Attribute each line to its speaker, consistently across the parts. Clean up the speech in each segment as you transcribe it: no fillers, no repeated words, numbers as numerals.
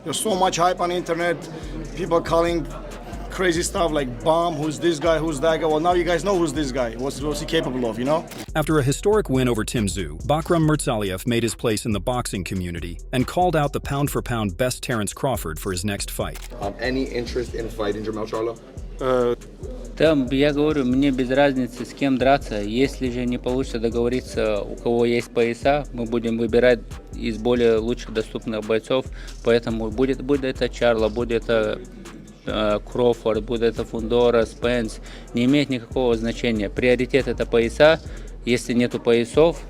Speaker 1: There's so much hype on the internet. People calling crazy stuff like bomb, who's this guy, who's that guy. Well, now you guys know who's this guy. What's he capable of, you know?
Speaker 2: After a historic win over Tim Tszyu, Bakhram Murtazaliev made his place in the boxing community and called out the pound-for-pound best Terence Crawford for his next fight.
Speaker 3: Any interest in fighting Jermell Charlo?
Speaker 4: Там, я говорю, мне без разницы, с кем драться. Если же не получится договориться, у кого есть пояса, мы будем выбирать из более лучших доступных бойцов. Поэтому будет это Чарло, будет это Кроуфорд, будет это Фундора, Спенс. Не имеет никакого значения. Приоритет это пояса. Если нету поясов,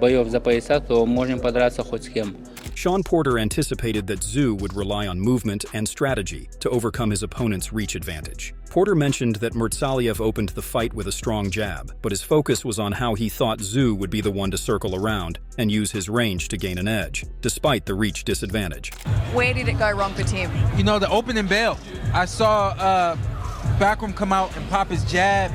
Speaker 4: боев за пояса, то можем подраться хоть с кем.
Speaker 2: Sean Porter anticipated that Tszyu would rely on movement and strategy to overcome his opponent's reach advantage. Porter mentioned that Murtazaliev opened the fight with a strong jab, but his focus was on how he thought Tszyu would be the one to circle around and use his range to gain an edge, despite the reach disadvantage.
Speaker 5: Where did it go wrong for Tim?
Speaker 6: You know, the opening bell. I saw Bakhram come out and pop his jab,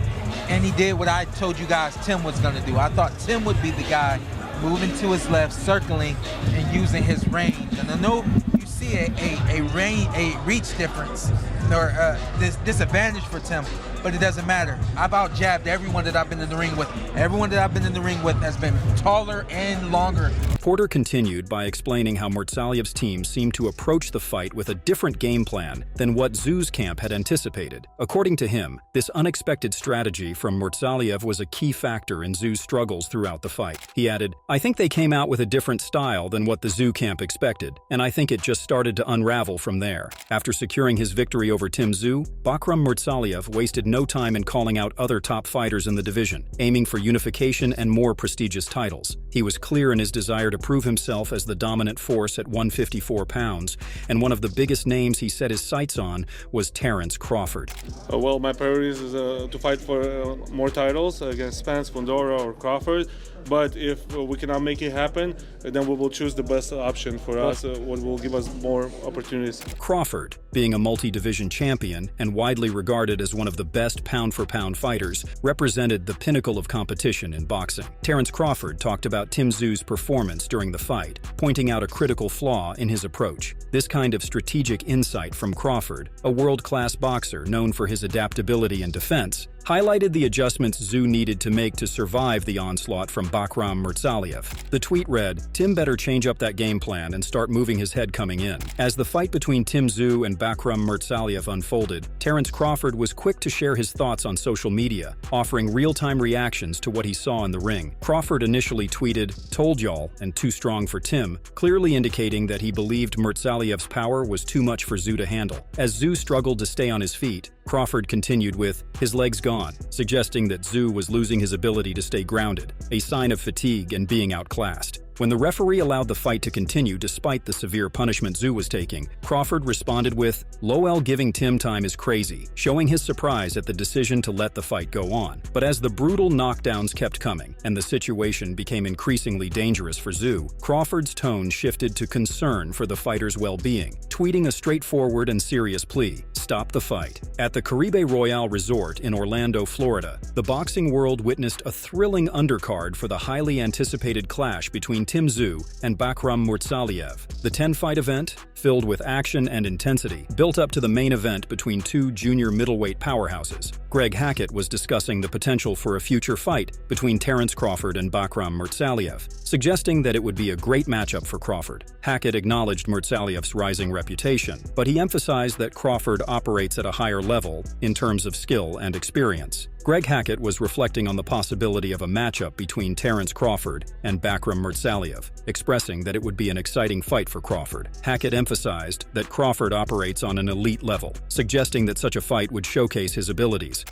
Speaker 6: and he did what I told you guys Tim was going to do. I thought Tim would be the guy moving to his left, circling, and using his range. And I know you see a reach difference or this disadvantage for Tim, but it doesn't matter. I've out-jabbed everyone that I've been in the ring with. Everyone that I've been in the ring with has been taller and longer.
Speaker 2: Porter continued by explaining how Murtazaliev's team seemed to approach the fight with a different game plan than what Tszyu's camp had anticipated. According to him, this unexpected strategy from Murtazaliev was a key factor in Tszyu's struggles throughout the fight. He added, "I think they came out with a different style than what the Tszyu camp expected, and I think it just started to unravel from there." After securing his victory over Tim Tszyu, Bakhram Murtazaliev wasted no time in calling out other top fighters in the division, aiming for unification and more prestigious titles. He was clear in his desire to prove himself as the dominant force at 154 pounds, and one of the biggest names he set his sights on was Terence Crawford.
Speaker 7: Well, my priorities is to fight for more titles against Spence, Fundora, or Crawford. But if we cannot make it happen, then we will choose the best option for us, what will give us more opportunities.
Speaker 2: Crawford, being a multi-division champion and widely regarded as one of the best pound-for-pound fighters, represented the pinnacle of competition in boxing. Terence Crawford talked about Tim Tszyu's performance during the fight, pointing out a critical flaw in his approach. This kind of strategic insight from Crawford, a world-class boxer known for his adaptability and defense, highlighted the adjustments Tszyu needed to make to survive the onslaught from Bakhram Murtazaliev. The tweet read, "Tim better change up that game plan and start moving his head coming in." As the fight between Tim Tszyu and Bakhram Murtazaliev unfolded, Terence Crawford was quick to share his thoughts on social media, offering real-time reactions to what he saw in the ring. Crawford initially tweeted, "Told y'all," and "too strong for Tim," clearly indicating that he believed Murtazaliev's power was too much for Tszyu to handle. As Tszyu struggled to stay on his feet, Crawford continued with, "His legs gone," suggesting that Tszyu was losing his ability to stay grounded, a sign of fatigue and being outclassed. When the referee allowed the fight to continue despite the severe punishment Tszyu was taking, Crawford responded with, "Lowell giving Tim time is crazy," showing his surprise at the decision to let the fight go on. But as the brutal knockdowns kept coming and the situation became increasingly dangerous for Tszyu, Crawford's tone shifted to concern for the fighter's well-being, tweeting a straightforward and serious plea: "Stop the fight." At the Caribe Royale Resort in Orlando, Florida, the boxing world witnessed a thrilling undercard for the highly anticipated clash between Tim Tszyu and Bakhram Murtazaliev. The 10-fight event, filled with action and intensity, built up to the main event between two junior middleweight powerhouses. Greg Hackett was discussing the potential for a future fight between Terence Crawford and Bakhram Murtazaliev, suggesting that it would be a great matchup for Crawford. Hackett acknowledged Murtazaliev's rising reputation, but he emphasized that Crawford operates at a higher level in terms of skill and experience. Greg Hackett was reflecting on the possibility of a matchup between Terence Crawford and Bakhram Murtazaliev, expressing that it would be an exciting fight for Crawford. Hackett emphasized that Crawford operates on an elite level, suggesting that such a fight would showcase his abilities.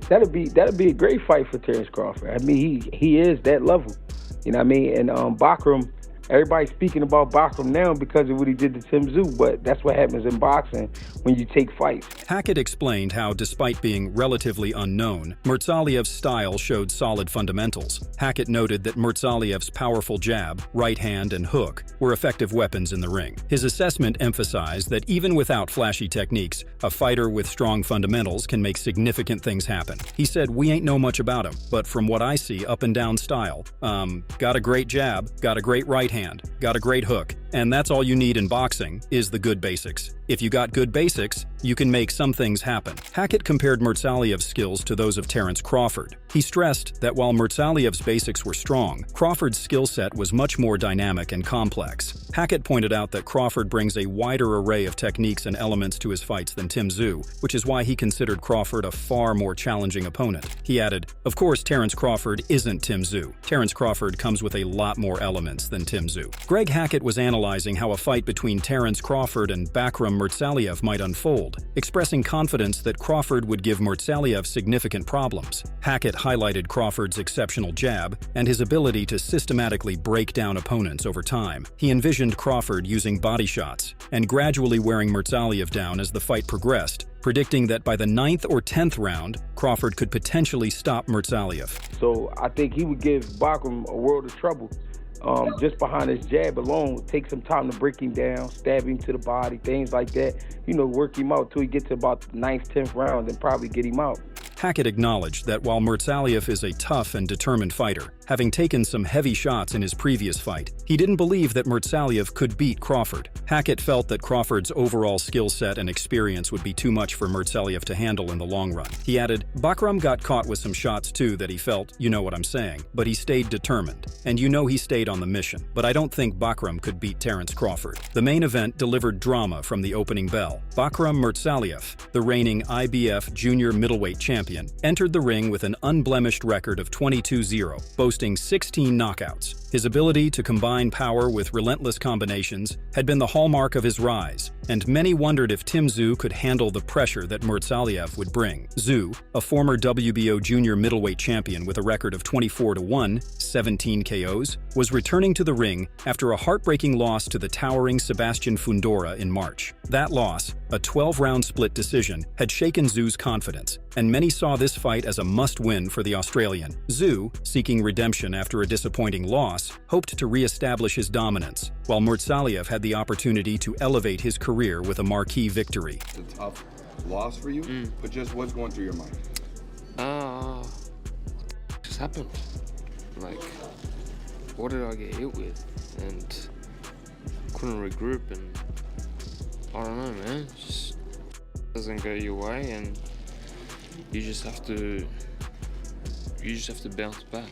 Speaker 8: That'd be a great fight for Terence Crawford. I mean, he is that level. You know what I mean? And Bakhram, everybody's speaking about Bakhram now because of what he did to Tim Tszyu, but that's what happens in boxing when you take fights.
Speaker 2: Hackett explained how, despite being relatively unknown, Murtazaliev's style showed solid fundamentals. Hackett noted that Murtazaliev's powerful jab, right hand, and hook were effective weapons in the ring. His assessment emphasized that even without flashy techniques, a fighter with strong fundamentals can make significant things happen. He said, "We ain't know much about him, but from what I see, up and down style. Got a great jab, got a great right hand, got a great hook, And that's all you need in boxing, is the good basics. If you got good basics, you can make some things happen. Hackett compared Murtazaliev's skills to those of Terence Crawford. He stressed that while Murtazaliev's basics were strong, Crawford's skill set was much more dynamic and complex. Hackett pointed out that Crawford brings a wider array of techniques and elements to his fights than Tim Tszyu, which is why he considered Crawford a far more challenging opponent. He added, "Of course, Terence Crawford isn't Tim Tszyu. Terence Crawford comes with a lot more elements than Tim Tszyu." Greg Hackett was analyzing how a fight between Terence Crawford and Bakhram Murtazaliev might unfold, expressing confidence that Crawford would give Murtazaliev significant problems. Hackett highlighted Crawford's exceptional jab and his ability to systematically break down opponents over time. He envisioned Crawford using body shots and gradually wearing Murtazaliev down as the fight progressed, predicting that by the 9th or 10th round, Crawford could potentially stop Murtazaliev.
Speaker 8: So I think he would give Bakhram a world of trouble. Just behind his jab alone, take some time to break him down, stab him to the body, things like that. Work him out till he gets to about the 9th, 10th round and probably get him out.
Speaker 2: Hackett acknowledged that while Murtazaliev is a tough and determined fighter, having taken some heavy shots in his previous fight, he didn't believe that Murtazaliev could beat Crawford. Hackett felt that Crawford's overall skill set and experience would be too much for Murtazaliev to handle in the long run. He added, "Bakhram got caught with some shots too that he felt, you know what I'm saying, but he stayed determined. And he stayed on the mission. But I don't think Bakhram could beat Terence Crawford." The main event delivered drama from the opening bell. Bakhram Murtazaliev, the reigning IBF junior middleweight champion, entered the ring with an unblemished record of 22-0, boasting 16 knockouts. His ability to combine power with relentless combinations had been the hallmark of his rise, and many wondered if Tim Tszyu could handle the pressure that Murtazaliev would bring. Tszyu, a former WBO junior middleweight champion with a record of 24-1, 17 KOs, was returning to the ring after a heartbreaking loss to the towering Sebastian Fundora in March. That loss, a 12-round split decision, had shaken Tszyu's confidence, and many saw this fight as a must-win for the Australian. Tszyu, seeking redemption after a disappointing loss, hoped to re-establish his dominance, while Murtazaliev had the opportunity to elevate his career with a marquee victory.
Speaker 3: It's a tough loss for you, but just what's going through your mind?
Speaker 9: Just happened. Like, what did I get hit with? And couldn't regroup, and I don't know, man. It just doesn't go your way, and you just have to bounce back,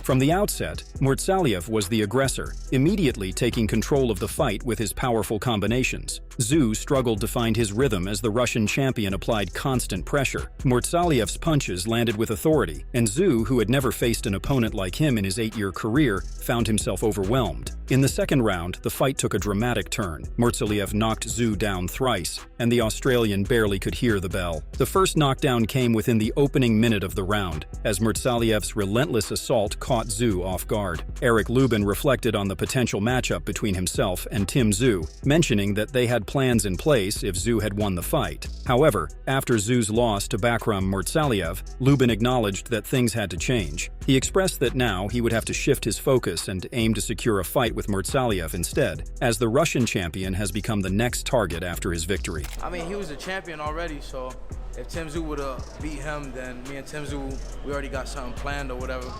Speaker 2: From the outset, Murtazaliev was the aggressor, immediately taking control of the fight with his powerful combinations. Tszyu struggled to find his rhythm as the Russian champion applied constant pressure. Murtazaliev's punches landed with authority, and Tszyu, who had never faced an opponent like him in his 8-year career, found himself overwhelmed. In the second round, the fight took a dramatic turn. Murtazaliev knocked Tszyu down thrice, and the Australian barely could hear the bell. The first knockdown came within the opening minute of the round, as Murtazaliev's relentless assault caught Tszyu off guard. Eric Lubin reflected on the potential matchup between himself and Tim Tszyu, mentioning that they had plans in place if Tszyu had won the fight. However, after Tszyu's loss to Bakhram Murtazaliev, Lubin acknowledged that things had to change. He expressed that now he would have to shift his focus and aim to secure a fight with Murtazaliev instead, as the Russian champion has become the next target after his victory.
Speaker 10: I mean, he was a champion already, so if Tim Tszyu would have beat him, then me and Tim Tszyu, we already got something planned or whatever.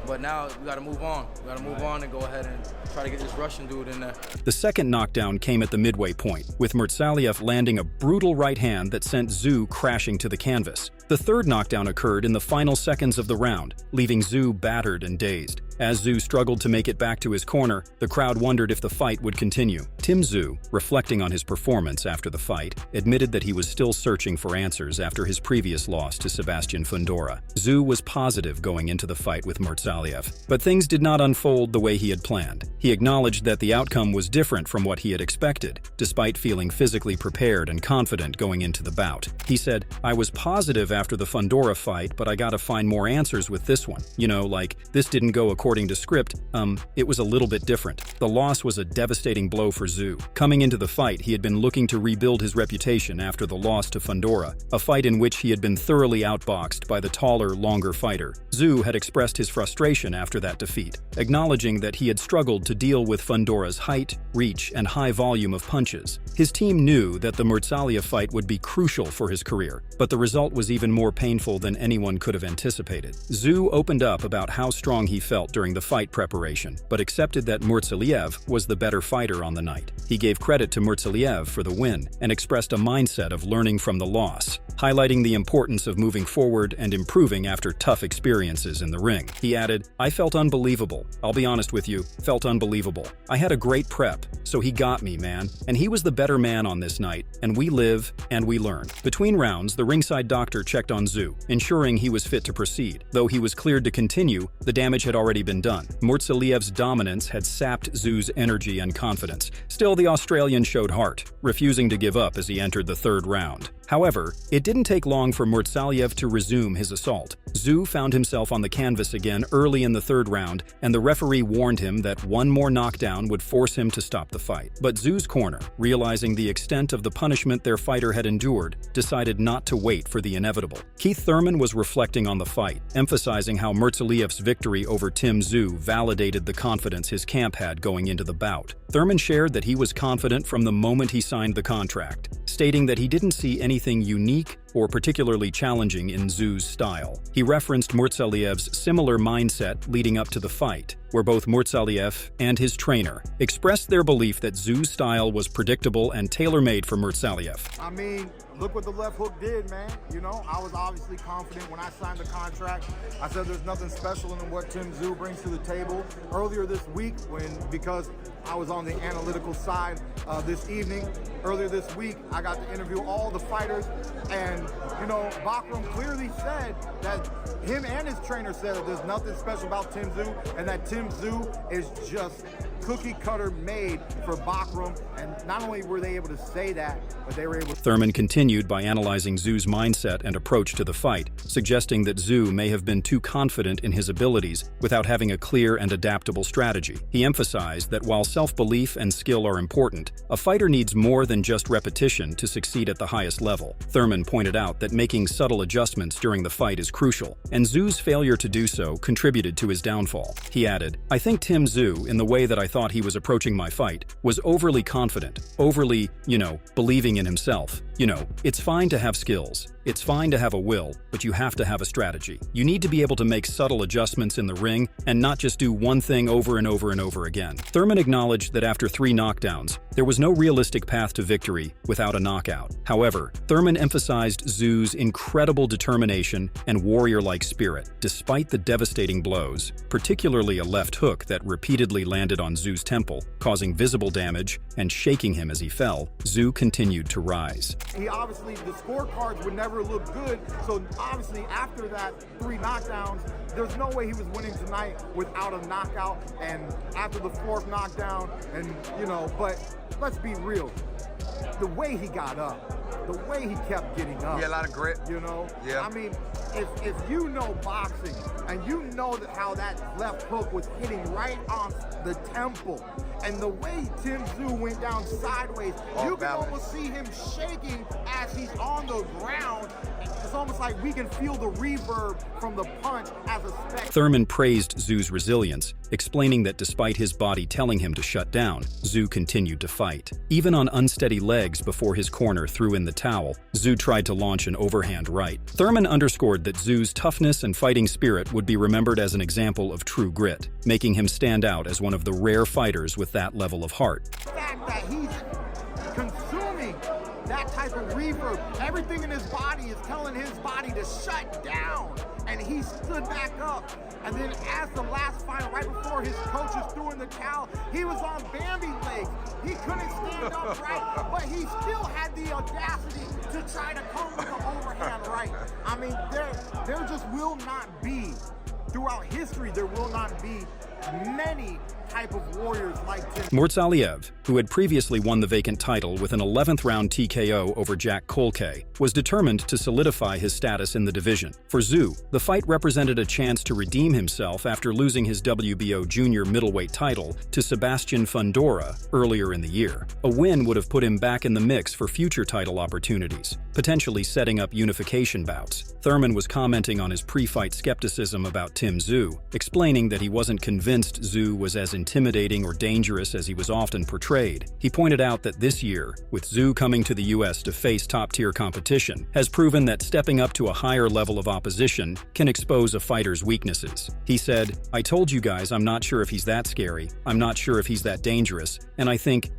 Speaker 10: But now we got to move on. We got to move on and go ahead and try to get this Russian dude in there.
Speaker 2: The second knockdown came at the midway point, with Murtazaliev landing a brutal right hand that sent Tszyu crashing to the canvas. The third knockdown occurred in the final seconds of the round, leaving Tszyu battered and dazed. As Tszyu struggled to make it back to his corner, the crowd wondered if the fight would continue. Tim Tszyu, reflecting on his performance after the fight, admitted that he was still searching for answers after his previous loss to Sebastian Fundora. Tszyu was positive going into the fight with Murtazaliev, but things did not unfold the way he had planned. He acknowledged that the outcome was different from what he had expected, despite feeling physically prepared and confident going into the bout. He said, "I was positive after the Fundora fight, but I gotta find more answers with this one. This didn't go according to script. It was a little bit different." The loss was a devastating blow for Tszyu. Coming into the fight, he had been looking to rebuild his reputation after the loss to Fundora, a fight in which he had been thoroughly outboxed by the taller, longer fighter. Tszyu had expressed his frustration after that defeat, acknowledging that he had struggled to deal with Fundora's height, reach, and high volume of punches. His team knew that the Murtazaliev fight would be crucial for his career, but the result was even even more painful than anyone could have anticipated. Tszyu opened up about how strong he felt during the fight preparation, but accepted that Murtazaliev was the better fighter on the night. He gave credit to Murtazaliev for the win and expressed a mindset of learning from the loss, highlighting the importance of moving forward and improving after tough experiences in the ring. He added, "I felt unbelievable. I'll be honest with you, felt unbelievable. I had a great prep, so he got me, man. And he was the better man on this night, and we live and we learn." Between rounds, the ringside doctor checked on Tszyu, ensuring he was fit to proceed. Though he was cleared to continue, the damage had already been done. Murtazaliev's dominance had sapped Tszyu's energy and confidence. Still, the Australian showed heart, refusing to give up as he entered the third round. However, it didn't take long for Murtazaliev to resume his assault. Tszyu found himself on the canvas again early in the third round, and the referee warned him that one more knockdown would force him to stop the fight. But Tszyu's corner, realizing the extent of the punishment their fighter had endured, decided not to wait for the inevitable. Keith Thurman was reflecting on the fight, emphasizing how Murtazaliev's victory over Tim Tszyu validated the confidence his camp had going into the bout. Thurman shared that he was confident from the moment he signed the contract, stating that he didn't see anything unique or particularly challenging in Tszyu's style. He referenced Murtazaliev's similar mindset leading up to the fight, where both Murtazaliev and his trainer expressed their belief that Tszyu's style was predictable and tailor-made for Murtazaliev.
Speaker 11: I mean, look what the left hook did, man. You know, I was obviously confident when I signed the contract. I said there's nothing special in what Tim Tszyu brings to the table. Earlier this week, because I was on the analytical side this evening, earlier this week, I got to interview all the fighters, and you know, Bakhram clearly said that him and his trainer said that there's nothing special about Tim Tszyu, and that Tim Tszyu is just cookie cutter made for Bakhram. And not only were they able to say that, but they were able to...
Speaker 2: Thurman continued by analyzing Tszyu's mindset and approach to the fight, suggesting that Tszyu may have been too confident in his abilities without having a clear and adaptable strategy. He emphasized that while self-belief and skill are important, a fighter needs more than just repetition to succeed at the highest level. Thurman pointed out that making subtle adjustments during the fight is crucial, and Tszyu's failure to do so contributed to his downfall. He added, "I think Tim Tszyu, in the way that I thought he was approaching my fight, was overly confident, overly, believing in himself. It's fine to have skills. It's fine to have a will, but you have to have a strategy. You need to be able to make subtle adjustments in the ring and not just do one thing over and over and over again." Thurman acknowledged that after 3 knockdowns, there was no realistic path to victory without a knockout. However, Thurman emphasized Tszyu's incredible determination and warrior-like spirit. Despite the devastating blows, particularly a left hook that repeatedly landed on Tszyu's temple, causing visible damage and shaking him as he fell, Tszyu continued to rise.
Speaker 11: The scorecards would never look good, so obviously after that 3 knockdowns, there's no way he was winning tonight without a knockout. And after the 4th knockdown, but let's be real, the way he got up, the way he kept getting up.
Speaker 12: Yeah, a lot of grit.
Speaker 11: Yeah. I mean, if you know boxing and you know how that left hook was hitting right on the temple, and the way Tim Tszyu went down sideways, you can almost see him shaking as he's on the ground. It's almost like we can feel the reverb from the punch as a spectator.
Speaker 2: Thurman praised Tszyu's resilience, explaining that despite his body telling him to shut down, Tszyu continued to fight. Even on unsteady legs before his corner threw in the towel, Tszyu tried to launch an overhand right. Thurman underscored that Tszyu's toughness and fighting spirit would be remembered as an example of true grit, making him stand out as one of the rare fighters with that level of heart.
Speaker 11: The fact that he's consuming that type of reverb, everything in his body is telling his body to shut down, and he stood back up. And then as the last fight, right before his coaches threw in the towel, he was on Bambi legs. He couldn't stand up right, but he still had the audacity to try to come with the overhand right. I mean, there just will not be, throughout history, there will not be many type of warriors like Tim.
Speaker 2: Murtazaliev, who had previously won the vacant title with an 11th round TKO over Jack Kolke, was determined to solidify his status in the division. For Tszyu, the fight represented a chance to redeem himself after losing his WBO junior middleweight title to Sebastian Fundora earlier in the year. A win would have put him back in the mix for future title opportunities, potentially setting up unification bouts. Thurman was commenting on his pre-fight skepticism about Tim Tszyu, explaining that he wasn't convinced Tszyu was as intimidating or dangerous as he was often portrayed. He pointed out that this year, with Tszyu coming to the US to face top-tier competition, has proven that stepping up to a higher level of opposition can expose a fighter's weaknesses. He said, "I told you guys I'm not sure if he's that scary, I'm not sure if he's that dangerous, and I think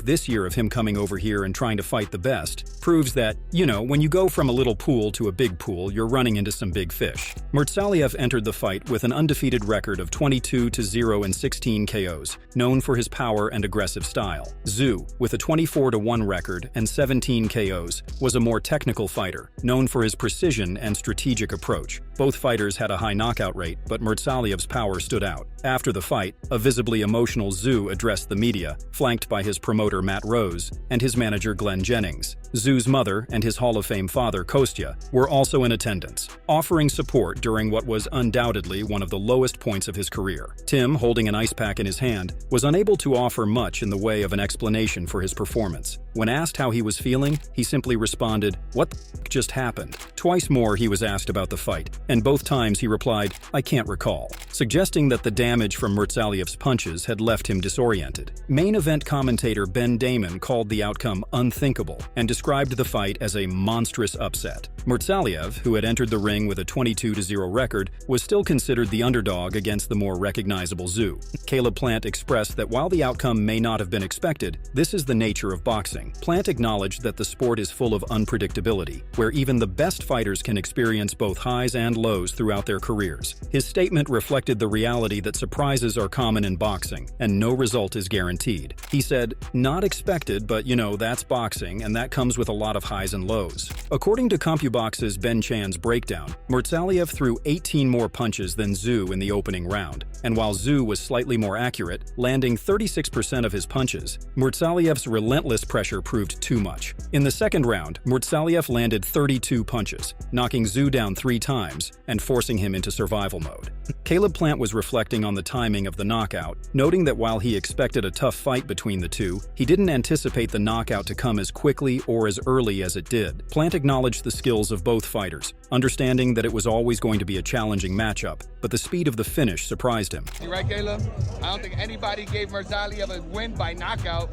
Speaker 2: this year of him coming over here and trying to fight the best proves that, when you go from a little pool to a big pool, you're running into some big fish." Murtazaliev entered the fight with an undefeated record of 22-0 and 16 KOs, known for his power and aggressive style. Tszyu, with a 24-1 record and 17 KOs, was a more technical fighter, known for his precision and strategic approach. Both fighters had a high knockout rate, but Murtazaliev's power stood out. After the fight, a visibly emotional Tszyu addressed the media, flanked by his promoter Matt Rose and his manager Glenn Jennings. Tszyu's mother and his Hall of Fame father Kostya were also in attendance, offering support during what was undoubtedly one of the lowest points of his career. Tim, holding an ice pack in his hand, was unable to offer much in the way of an explanation for his performance. When asked how he was feeling, he simply responded, "What the f*** just happened?" Twice more he was asked about the fight, and both times he replied, "I can't recall," suggesting that the damage from Murtazaliev's punches had left him disoriented. Main event commentator Ben Damon called the outcome unthinkable and described the fight as a monstrous upset. Murtazaliev, who had entered the ring with a 22-0 record, was still considered the underdog against the more recognizable Tszyu. Caleb Plant expressed that while the outcome may not have been expected, this is the nature of boxing. Plant acknowledged that the sport is full of unpredictability, where even the best fighters can experience both highs and lows throughout their careers. His statement reflected the reality that surprises are common in boxing, and no result is guaranteed. He said, "Not expected, but that's boxing, and that comes with a lot of highs and lows." According to CompuBox's Ben Chan's breakdown, Murtazaliev threw 18 more punches than Tszyu in the opening round, and while Tszyu was slightly more accurate, landing 36% of his punches, Murtazaliev's relentless pressure proved too much. In the second round, Murtazaliev landed 32 punches, knocking Tszyu down 3 times and forcing him into survival mode. Caleb Plant was reflecting on the timing of the knockout, noting that while he expected a tough fight between the two, he didn't anticipate the knockout to come as quickly or as early as it did. Plant acknowledged the skills of both fighters, understanding that it was always going to be a challenging matchup, but the speed of the finish surprised him.
Speaker 12: You right, Caleb? I don't think anybody gave Murtazaliev a win by knockout.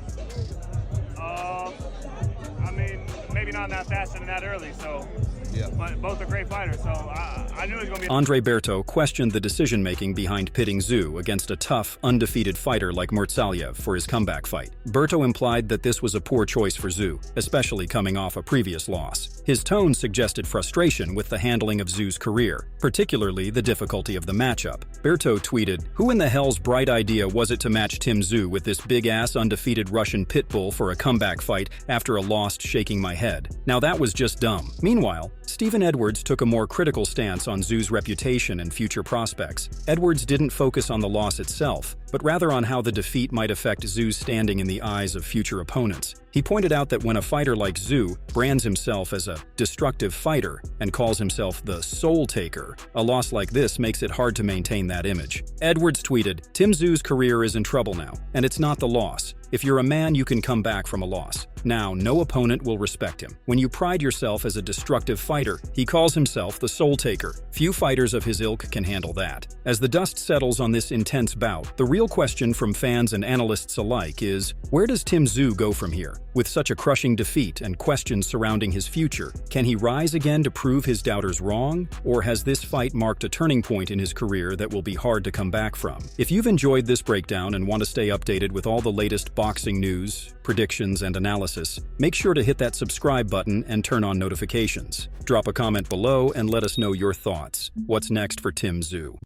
Speaker 13: Maybe not in that fast and that early, so
Speaker 3: yeah.
Speaker 13: But both are great fighters, so I knew it was going to be...
Speaker 2: Andre Berto questioned the decision-making behind pitting Tszyu against a tough, undefeated fighter like Murtazaliev for his comeback fight. Berto implied that this was a poor choice for Tszyu, especially coming off a previous loss. His tone suggested frustration with the handling of Tszyu's career, particularly the difficulty of the matchup. Berto tweeted, "Who in the hell's bright idea was it to match Tim Tszyu with this big-ass undefeated Russian pit bull for a comeback fight after a loss shaking my head? Now that was just dumb." Meanwhile, Stephen Edwards took a more critical stance on Tszyu's reputation and future prospects. Edwards didn't focus on the loss itself, but rather on how the defeat might affect Tszyu's standing in the eyes of future opponents. He pointed out that when a fighter like Tszyu brands himself as a destructive fighter and calls himself the soul taker, a loss like this makes it hard to maintain that image. Edwards tweeted, "Tim Tszyu's career is in trouble now, and it's not the loss. If you're a man, you can come back from a loss. Now, no opponent will respect him. When you pride yourself as a destructive fighter, he calls himself the soul taker. Few fighters of his ilk can handle that." As the dust settles on this intense bout, the real question from fans and analysts alike is, where does Tim Tszyu go from here? With such a crushing defeat and questions surrounding his future, can he rise again to prove his doubters wrong? Or has this fight marked a turning point in his career that will be hard to come back from? If you've enjoyed this breakdown and want to stay updated with all the latest boxing news, predictions, and analysis, make sure to hit that subscribe button and turn on notifications. Drop a comment below and let us know your thoughts. What's next for Tim Tszyu?